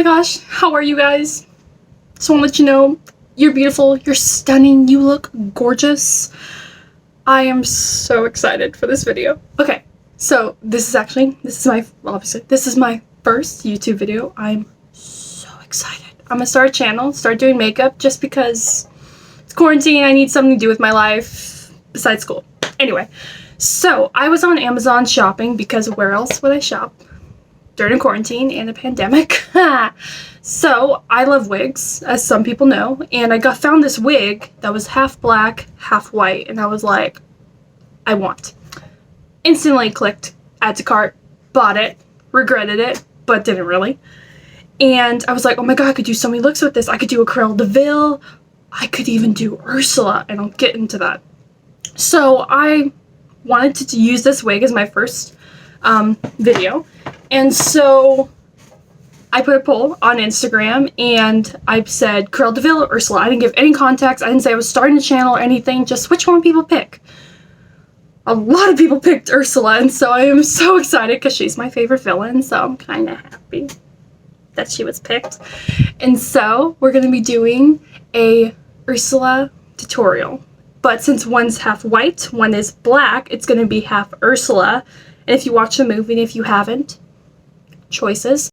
gosh, how are you guys? Just want to let you know, you're beautiful, you're stunning, you look gorgeous. I am so excited for this video. Okay, so this is my first YouTube video. I'm so excited. I'm gonna start a channel, start doing makeup just because it's quarantine. I need something to do with my life besides school. Anyway, so I was on Amazon shopping because where else would I shop during quarantine and a pandemic? So I love wigs, as some people know, and I found this wig that was half black, half white, and I was like, I want. Instantly clicked, add to cart, bought it, regretted it, but didn't really. And I was like, oh my god, I could do so many looks with this. I could do a Cruella de Vil, I could even do Ursula, and I'll get into that. So I wanted to use this wig as my first video, and so I put a poll on Instagram and I said Cruella de Vil or Ursula. I didn't give any context. I didn't say I was starting a channel or anything, just which one people pick. A lot of people picked Ursula, and so I am so excited because she's my favorite villain, so I'm kind of happy that she was picked. And so we're going to be doing a Ursula tutorial. But since one's half white, one is black, it's going to be half Ursula. And if you watch the movie, and if you haven't, choices.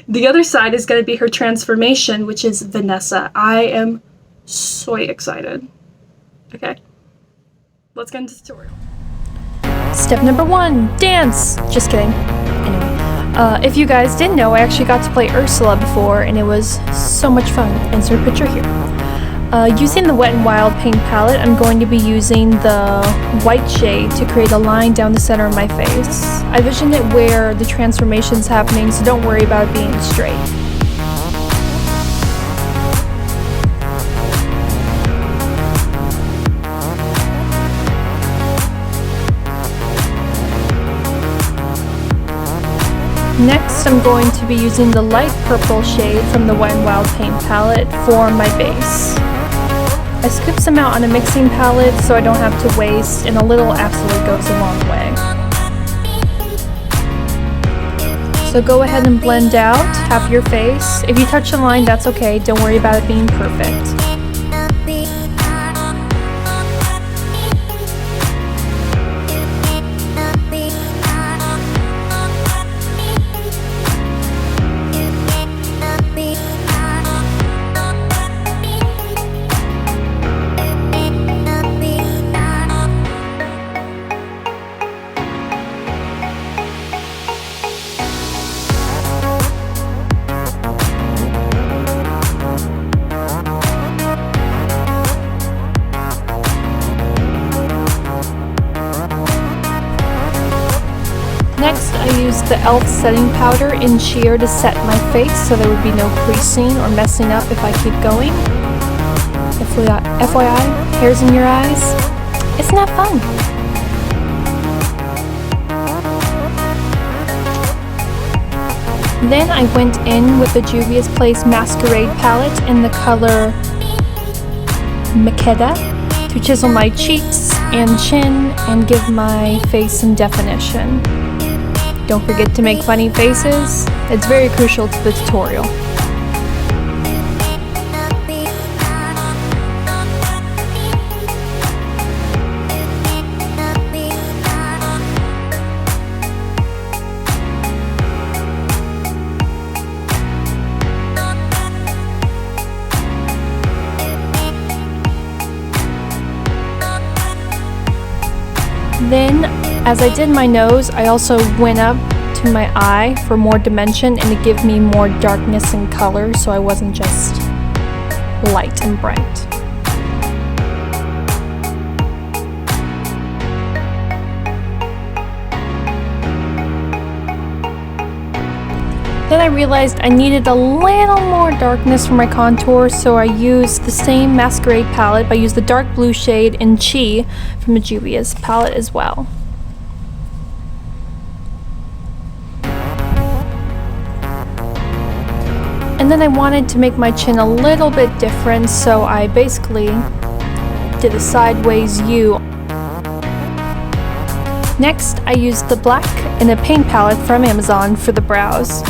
The other side is going to be her transformation, which is Vanessa. I am so excited. Okay, let's get into the tutorial. Step number 1, dance! Just kidding. Anyway, if you guys didn't know, I actually got to play Ursula before, and it was so much fun. Insert picture here. Using the Wet n Wild paint palette, I'm going to be using the white shade to create a line down the center of my face. I visioned it where the transformation's happening, so don't worry about it being straight. Next, I'm going to be using the light purple shade from the Wet n Wild paint palette for my base. I scooped some out on a mixing palette so I don't have to waste, and a little absolutely goes a long way. So go ahead and blend out half your face. If you touch the line, that's okay, don't worry about it being perfect. Next, I used the e.l.f. setting powder in sheer to set my face so there would be no creasing or messing up if I keep going. FYI, hairs in your eyes? Isn't that fun? Then I went in with the Juvia's Place Masquerade palette in the color Makeda to chisel my cheeks and chin and give my face some definition. Don't forget to make funny faces. It's very crucial to the tutorial. Then, as I did my nose, I also went up to my eye for more dimension and to give me more darkness and color so I wasn't just light and bright. Then I realized I needed a little more darkness for my contour, so I used the same Masquerade palette, but I used the dark blue shade in Chi from the Juvia's palette as well. And then I wanted to make my chin a little bit different, so I basically did a sideways U Next, I used the black in a paint palette from Amazon for the brows.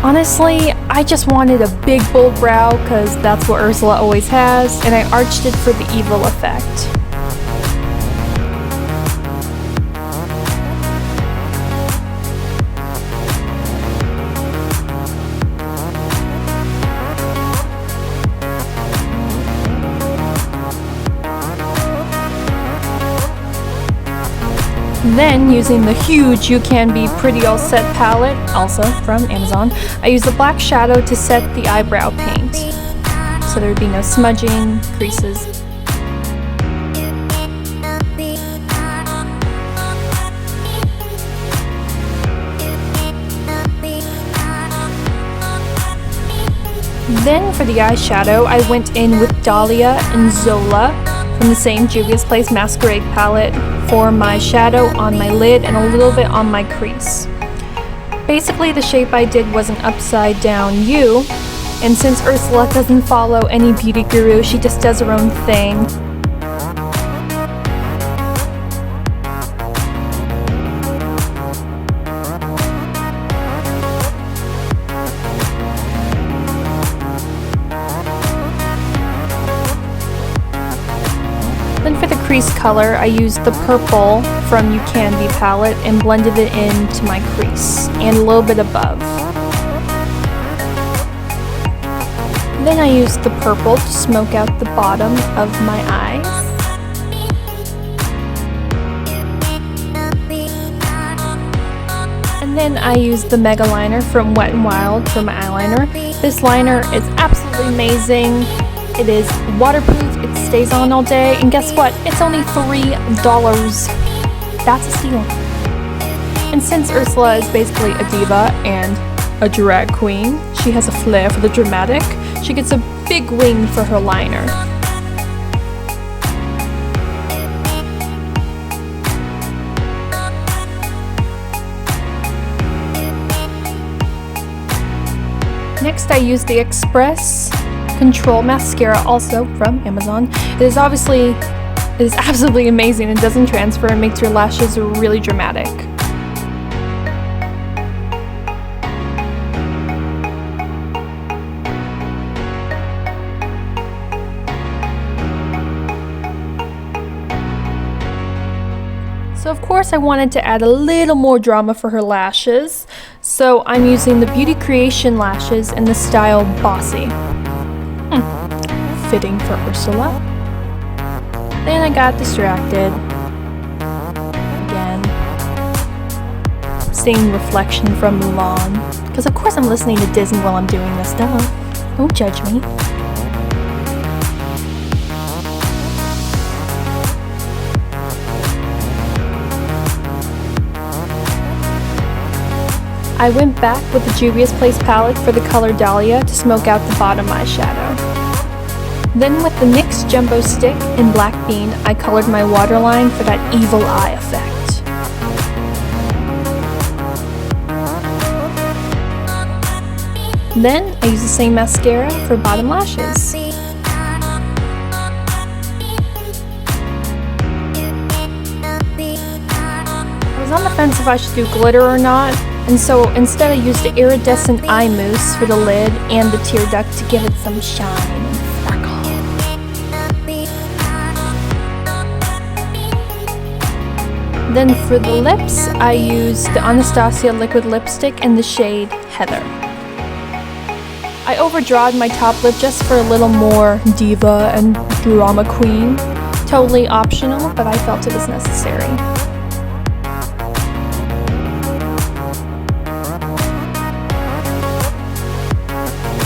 Honestly, I just wanted a big bold brow because that's what Ursula always has, and I arched it for the evil effect. Then, using the huge Ucanbe Pretty All Set palette, also from Amazon, I used the black shadow to set the eyebrow paint, so there would be no smudging, creases. Then for the eyeshadow, I went in with Dahlia and Zola from the same Juvia's Place Masquerade palette for my shadow on my lid and a little bit on my crease. Basically, the shape I did was an upside down U, and since Ursula doesn't follow any beauty guru, she just does her own thing. Then for the crease color, I used the purple from Ucanbe palette and blended it into my crease and a little bit above. Then I used the purple to smoke out the bottom of my eyes. And then I used the Mega Liner from Wet n Wild for my eyeliner. This liner is absolutely amazing. It is waterproof, it stays on all day, and guess what? It's only $3. That's a steal. And since Ursula is basically a diva and a drag queen, she has a flair for the dramatic, she gets a big wing for her liner. Next, I used the Express Control Mascara, also from Amazon. It is absolutely amazing and doesn't transfer and makes your lashes really dramatic. So of course I wanted to add a little more drama for her lashes, so I'm using the Beauty Creation lashes in the style Bossy. Fitting for Ursula. Then I got distracted. Again. Seeing reflection from Mulan. Because of course I'm listening to Disney while I'm doing this stuff. Don't judge me. I went back with the Juvia's Place palette for the color Dahlia to smoke out the bottom eyeshadow. Then with the NYX Jumbo Stick in Black Bean, I colored my waterline for that evil eye effect. Then I used the same mascara for bottom lashes. I was on the fence if I should do glitter or not, and so instead I used the iridescent eye mousse for the lid and the tear duct to give it some shine and sparkle. Then for the lips, I used the Anastasia liquid lipstick in the shade Heather. I overdrawed my top lip just for a little more diva and drama queen. Totally optional, but I felt it was necessary.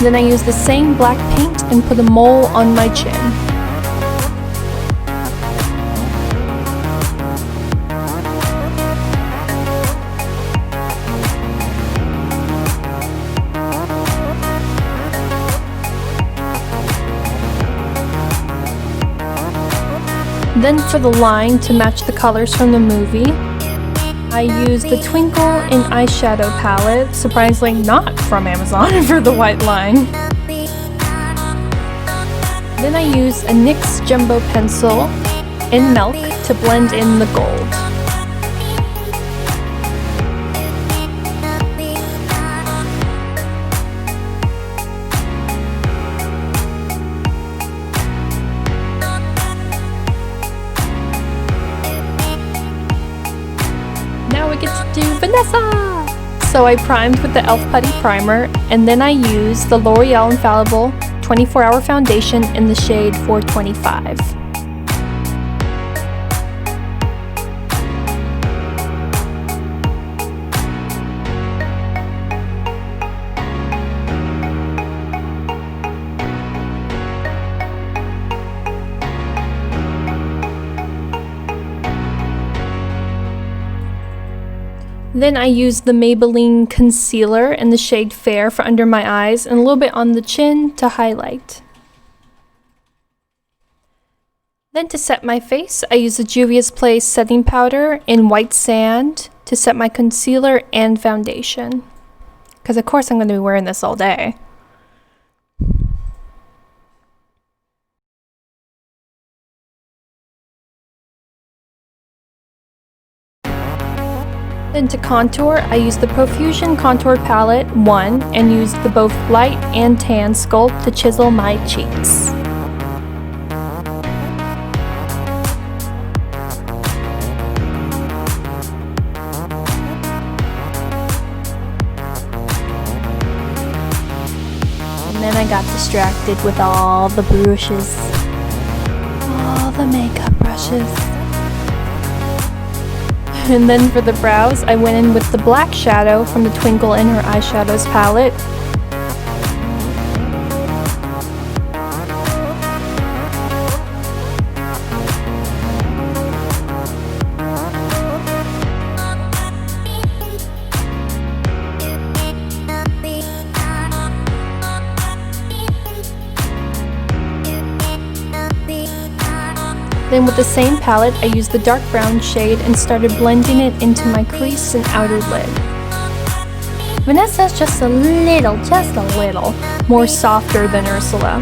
Then I used the same black paint and put a mole on my chin. Then for the line to match the colors from the movie, I used the Twinkle in Eyeshadow palette, surprisingly not from Amazon, for the white line. Then I used a NYX Jumbo pencil in Milk to blend in the gold. Vanessa! So I primed with the e.l.f. Putty Primer, and then I used the L'Oreal Infallible 24-Hour Foundation in the shade 425. Then I used the Maybelline concealer in the shade Fair for under my eyes and a little bit on the chin to highlight. Then to set my face, I used the Juvia's Place setting powder in White Sand to set my concealer and foundation. Because of course I'm going to be wearing this all day. Then to contour, I used the Profusion Contour Palette 1 and used the both light and tan sculpt to chisel my cheeks. And then I got distracted with all the brushes. All the makeup brushes. And then for the brows, I went in with the black shadow from the Twinkle in her eyeshadows palette. Then with the same palette, I used the dark brown shade and started blending it into my crease and outer lid. Vanessa's just a little more softer than Ursula.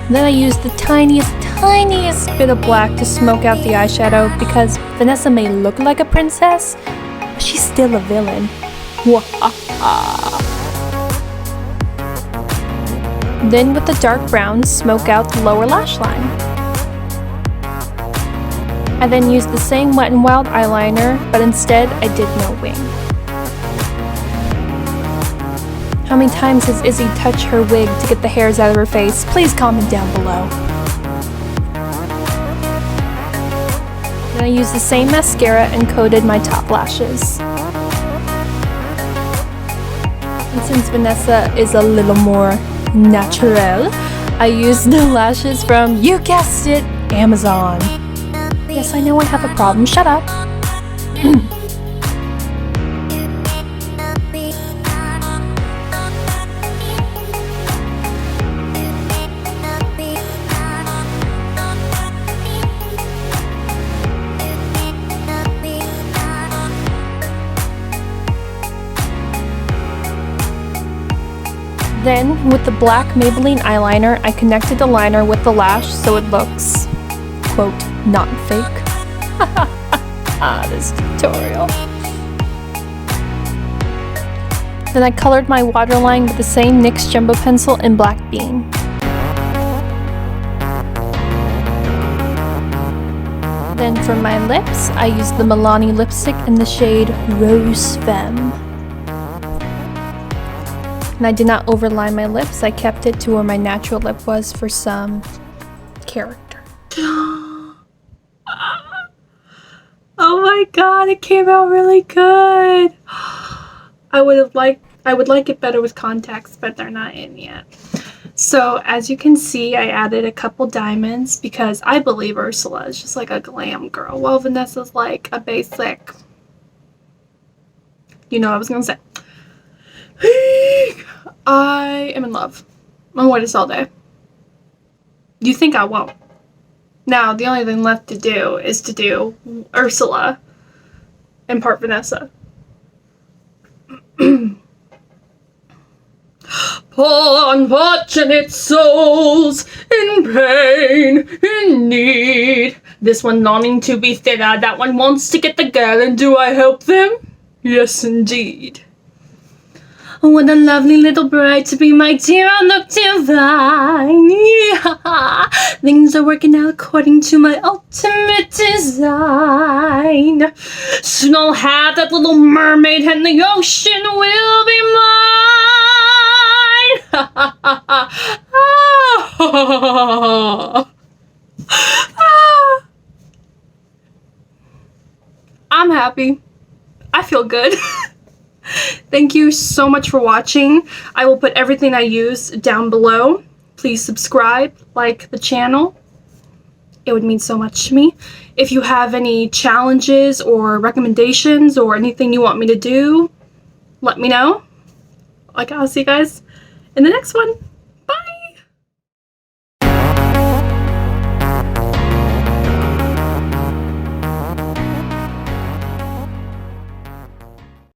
Then I used the tiniest bit of black to smoke out the eyeshadow because Vanessa may look like a princess, but she's still a villain. Then with the dark brown, smoke out the lower lash line. I then used the same Wet n Wild eyeliner, but instead I did no wing. How many times has Izzy touched her wig to get the hairs out of her face? Please comment down below. Then I used the same mascara and coated my top lashes. And since Vanessa is a little more natural, I used the lashes from, you guessed it, Amazon. Yes, I know I have a problem. Shut up. Then, with the black Maybelline eyeliner, I connected the liner with the lash so it looks, quote, not fake. This tutorial. Then I colored my waterline with the same NYX Jumbo Pencil in Black Bean. Then for my lips, I used the Milani Lipstick in the shade Rose Femme. And I did not overline my lips, I kept it to where my natural lip was for some character. Oh my god, it came out really good. I would like it better with contacts, but they're not in yet. So as you can see, I added a couple diamonds because I believe Ursula is just like a glam girl, while Vanessa's like a basic, you know what I was gonna say. I am in love. I'm gonna wear this all day. You think I won't? Now, the only thing left to do is to do Ursula and part Vanessa. Poor unfortunate souls in pain, in need. This one longing to be thinner, that one wants to get the girl, and do I help them? Yes, indeed. What a lovely little bride to be, my dear, I look divine. Yeah. Things are working out according to my ultimate design. Soon I'll have that little mermaid and the ocean will be mine. I'm happy. I feel good. Thank you so much for watching. I will put everything I use down below. Please subscribe, like the channel. It would mean so much to me. If you have any challenges or recommendations or anything you want me to do, let me know. I'll see you guys in the next one.